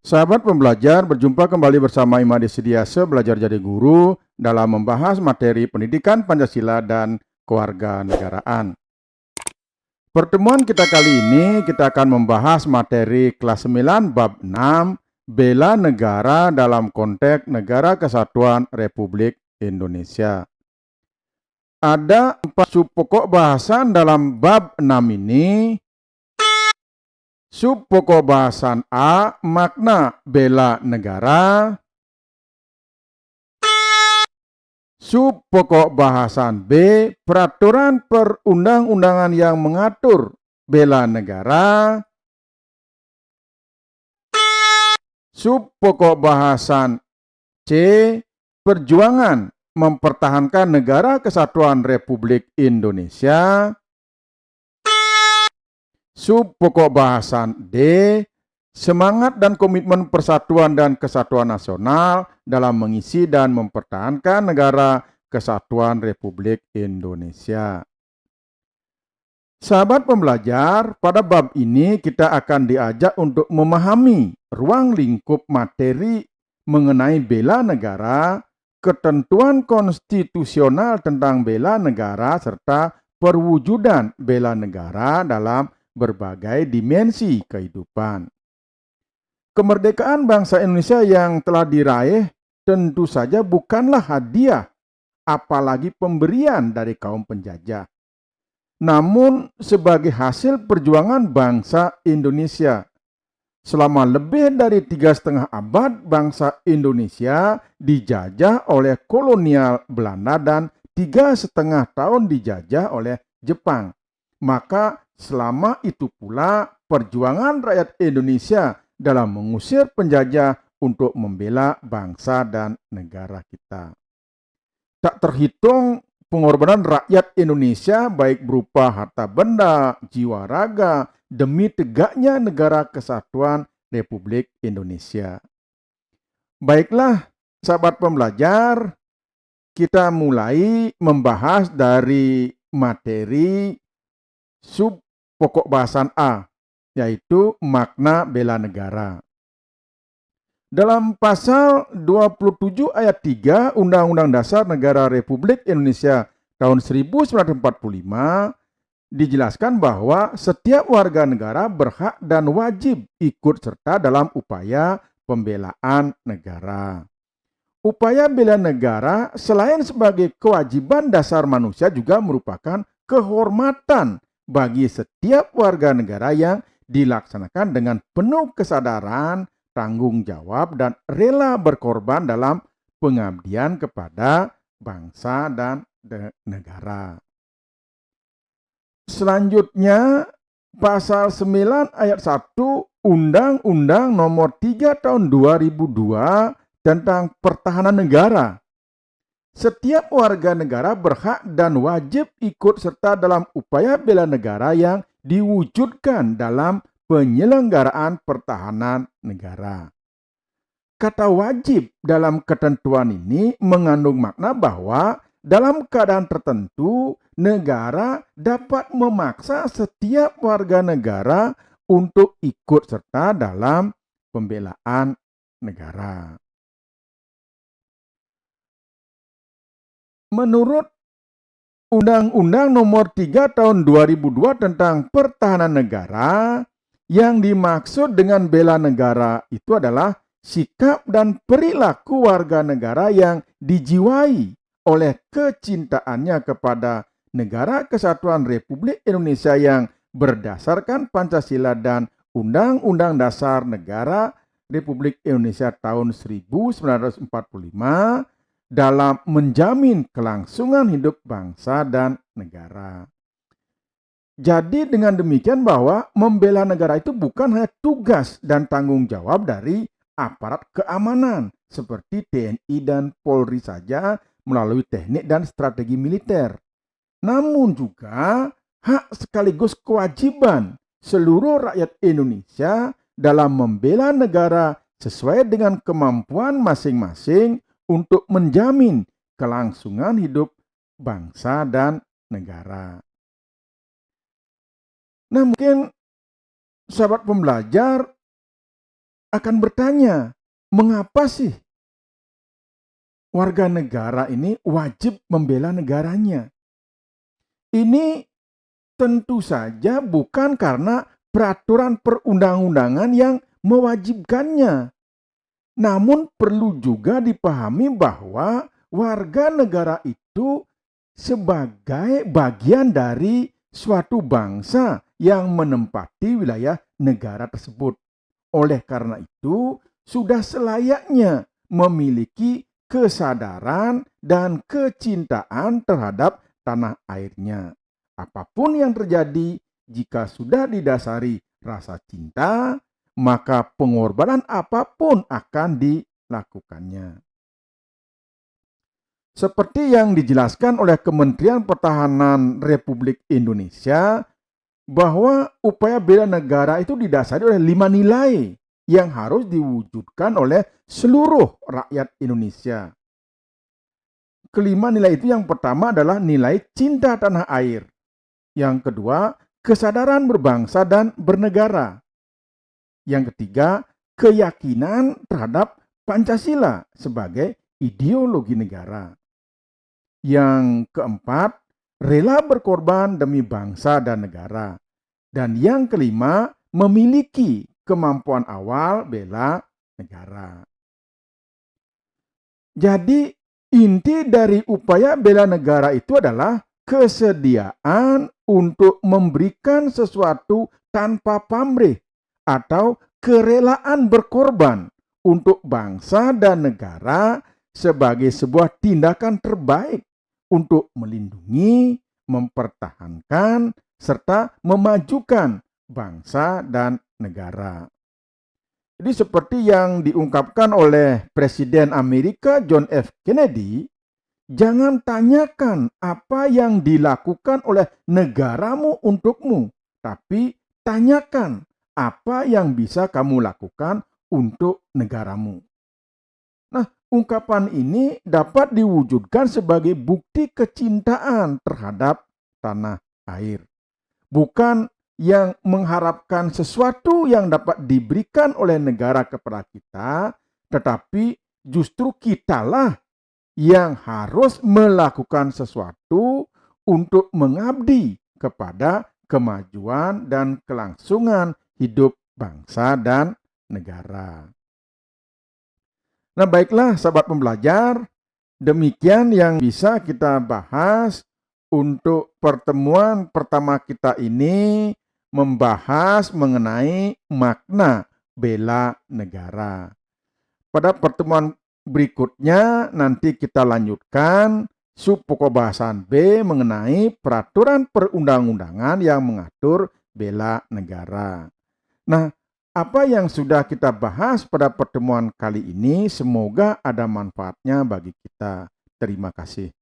Sahabat pembelajar, berjumpa kembali bersama Imade Sidiase Belajar Jadi Guru dalam membahas materi pendidikan Pancasila dan kewarganegaraan. Pertemuan kita kali ini kita akan membahas materi kelas 9 bab 6 bela negara dalam konteks Negara Kesatuan Republik Indonesia. Ada 4 sub pokok bahasan dalam bab 6 ini. Sub pokok bahasan A, makna bela negara. Sub pokok bahasan B, peraturan perundang-undangan yang mengatur bela negara. Sub pokok bahasan C, perjuangan mempertahankan Negara Kesatuan Republik Indonesia. Sub pokok bahasan D, semangat dan komitmen persatuan dan kesatuan nasional dalam mengisi dan mempertahankan Negara Kesatuan Republik Indonesia. Sahabat pembelajar, pada bab ini kita akan diajak untuk memahami ruang lingkup materi mengenai bela negara, ketentuan konstitusional tentang bela negara, serta perwujudan bela negara dalam berbagai dimensi kehidupan. Kemerdekaan bangsa Indonesia yang telah diraih tentu saja bukanlah hadiah, apalagi pemberian dari kaum penjajah. Namun sebagai hasil perjuangan bangsa Indonesia. Selama lebih dari 3,5 abad, bangsa Indonesia dijajah oleh kolonial Belanda dan 3,5 tahun dijajah oleh Jepang. Maka selama itu pula perjuangan rakyat Indonesia dalam mengusir penjajah untuk membela bangsa dan negara kita. Tak terhitung pengorbanan rakyat Indonesia baik berupa harta benda, jiwa raga demi tegaknya Negara Kesatuan Republik Indonesia. Baiklah, sahabat pembelajar, kita mulai membahas dari materi sub pokok bahasan A, yaitu makna bela negara. Dalam pasal 27 ayat 3 Undang-Undang Dasar Negara Republik Indonesia tahun 1945 dijelaskan bahwa setiap warga negara berhak dan wajib ikut serta dalam upaya pembelaan negara. Upaya bela negara selain sebagai kewajiban dasar manusia juga merupakan kehormatan bagi setiap warga negara yang dilaksanakan dengan penuh kesadaran, tanggung jawab, dan rela berkorban dalam pengabdian kepada bangsa dan negara. Selanjutnya, pasal 9 ayat 1 Undang-Undang Nomor 3 Tahun 2002 tentang Pertahanan Negara. Setiap warga negara berhak dan wajib ikut serta dalam upaya bela negara yang diwujudkan dalam penyelenggaraan pertahanan negara. Kata wajib dalam ketentuan ini mengandung makna bahwa dalam keadaan tertentu negara dapat memaksa setiap warga negara untuk ikut serta dalam pembelaan negara. Menurut Undang-Undang Nomor 3 Tahun 2002 tentang Pertahanan Negara, yang dimaksud dengan bela negara itu adalah sikap dan perilaku warga negara yang dijiwai oleh kecintaannya kepada Negara Kesatuan Republik Indonesia yang berdasarkan Pancasila dan Undang-Undang Dasar Negara Republik Indonesia tahun 1945 dalam menjamin kelangsungan hidup bangsa dan negara. Jadi dengan demikian bahwa membela negara itu bukan hanya tugas dan tanggung jawab dari aparat keamanan seperti TNI dan Polri saja melalui teknik dan strategi militer. Namun juga hak sekaligus kewajiban seluruh rakyat Indonesia dalam membela negara sesuai dengan kemampuan masing-masing untuk menjamin kelangsungan hidup bangsa dan negara. Nah, mungkin sahabat pembelajar akan bertanya, mengapa sih warga negara ini wajib membela negaranya? Ini tentu saja bukan karena peraturan perundang-undangan yang mewajibkannya. Namun perlu juga dipahami bahwa warga negara itu sebagai bagian dari suatu bangsa yang menempati wilayah negara tersebut. Oleh karena itu, sudah selayaknya memiliki kesadaran dan kecintaan terhadap tanah airnya. Apapun yang terjadi, jika sudah didasari rasa cinta, maka pengorbanan apapun akan dilakukannya. Seperti yang dijelaskan oleh Kementerian Pertahanan Republik Indonesia, bahwa upaya bela negara itu didasari oleh 5 nilai yang harus diwujudkan oleh seluruh rakyat Indonesia. Kelima nilai itu, yang pertama adalah nilai cinta tanah air. Yang kedua, kesadaran berbangsa dan bernegara. Yang ketiga, keyakinan terhadap Pancasila sebagai ideologi negara. Yang keempat, rela berkorban demi bangsa dan negara. Dan yang kelima, memiliki kemampuan awal bela negara. Jadi, inti dari upaya bela negara itu adalah kesediaan untuk memberikan sesuatu tanpa pamrih atau kerelaan berkorban untuk bangsa dan negara sebagai sebuah tindakan terbaik untuk melindungi, mempertahankan, serta memajukan bangsa dan negara. Jadi seperti yang diungkapkan oleh Presiden Amerika John F. Kennedy, jangan tanyakan apa yang dilakukan oleh negaramu untukmu, tapi tanyakan apa yang bisa kamu lakukan untuk negaramu. Nah, ungkapan ini dapat diwujudkan sebagai bukti kecintaan terhadap tanah air. Bukan yang mengharapkan sesuatu yang dapat diberikan oleh negara kepada kita, tetapi justru kitalah yang harus melakukan sesuatu untuk mengabdi kepada kemajuan dan kelangsungan hidup bangsa dan negara. Nah, baiklah sahabat pembelajar, demikian yang bisa kita bahas untuk pertemuan pertama kita ini, membahas mengenai makna bela negara. Pada pertemuan berikutnya nanti kita lanjutkan subpokok bahasan B mengenai peraturan perundang-undangan yang mengatur bela negara. Nah, apa yang sudah kita bahas pada pertemuan kali ini semoga ada manfaatnya bagi kita. Terima kasih.